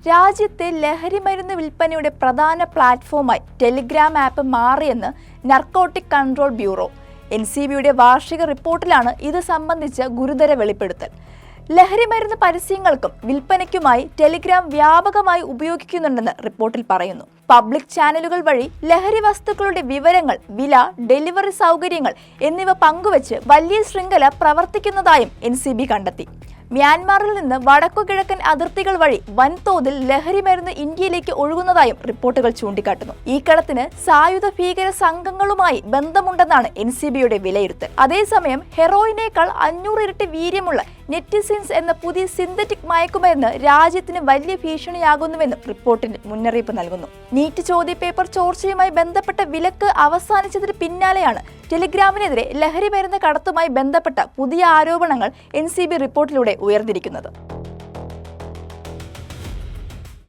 രാജ്യത്തെ ലഹരിമരുന്ന് വിൽപ്പനയുടെ പ്രധാന പ്ലാറ്റ്ഫോമായി ടെലിഗ്രാം ആപ്പ് മാറിയെന്ന് നർക്കോട്ടിക് കൺട്രോൾ ബ്യൂറോ. NCBയുടെ വാർഷിക റിപ്പോർട്ടിലാണ് ഇത് സംബന്ധിച്ച ഗുരുതര വെളിപ്പെടുത്തൽ. ലഹരിമരുന്ന് പരസ്യങ്ങൾക്കും വിൽപ്പനയ്ക്കുമായി ടെലിഗ്രാം വ്യാപകമായി ഉപയോഗിക്കുന്നുണ്ടെന്ന് റിപ്പോർട്ടിൽ പറയുന്നു. പബ്ലിക് ചാനലുകൾ വഴി ലഹരി വസ്തുക്കളുടെ വിവരങ്ങൾ, വില, ഡെലിവറി സൗകര്യങ്ങൾ എന്നിവ പങ്കുവച്ച് വലിയ ശൃംഖല പ്രവർത്തിക്കുന്നതായും NCB കണ്ടെത്തി. മ്യാൻമാറിൽ നിന്ന് വടക്കുകിഴക്കൻ അതിർത്തികൾ വഴി വൻതോതിൽ ലഹരിമരുന്ന് ഇന്ത്യയിലേക്ക് ഒഴുകുന്നതായും റിപ്പോർട്ടുകൾ ചൂണ്ടിക്കാട്ടുന്നു. ഈ കടത്തിന് സായുധ ഭീകര സംഘങ്ങളുമായി ബന്ധമുണ്ടെന്നാണ് NCBയുടെ വിലയിരുത്തൽ. അതേസമയം ഹെറോയിനേക്കാൾ 500 ഇരട്ടി വീര്യമുള്ള നെറ്റിസിൻസ് എന്ന പുതിയ സിന്തറ്റിക് മയക്കുമരുന്ന് രാജ്യത്തിന് വലിയ ഭീഷണിയാകുന്നുവെന്നും റിപ്പോർട്ടിന് മുന്നറിയിപ്പ് നൽകുന്നു. നീറ്റ് ചോദ്യപേപ്പർ ചോർച്ചയുമായി ബന്ധപ്പെട്ട വിലക്ക് അവസാനിച്ചതിന് പിന്നാലെയാണ് ടെലിഗ്രാമിനെതിരെ ലഹരിമരുന്ന് കടത്തുമായി ബന്ധപ്പെട്ട പുതിയ ആരോപണങ്ങൾ NCB റിപ്പോർട്ടിലൂടെ ഉയർന്നിരിക്കുന്നത്.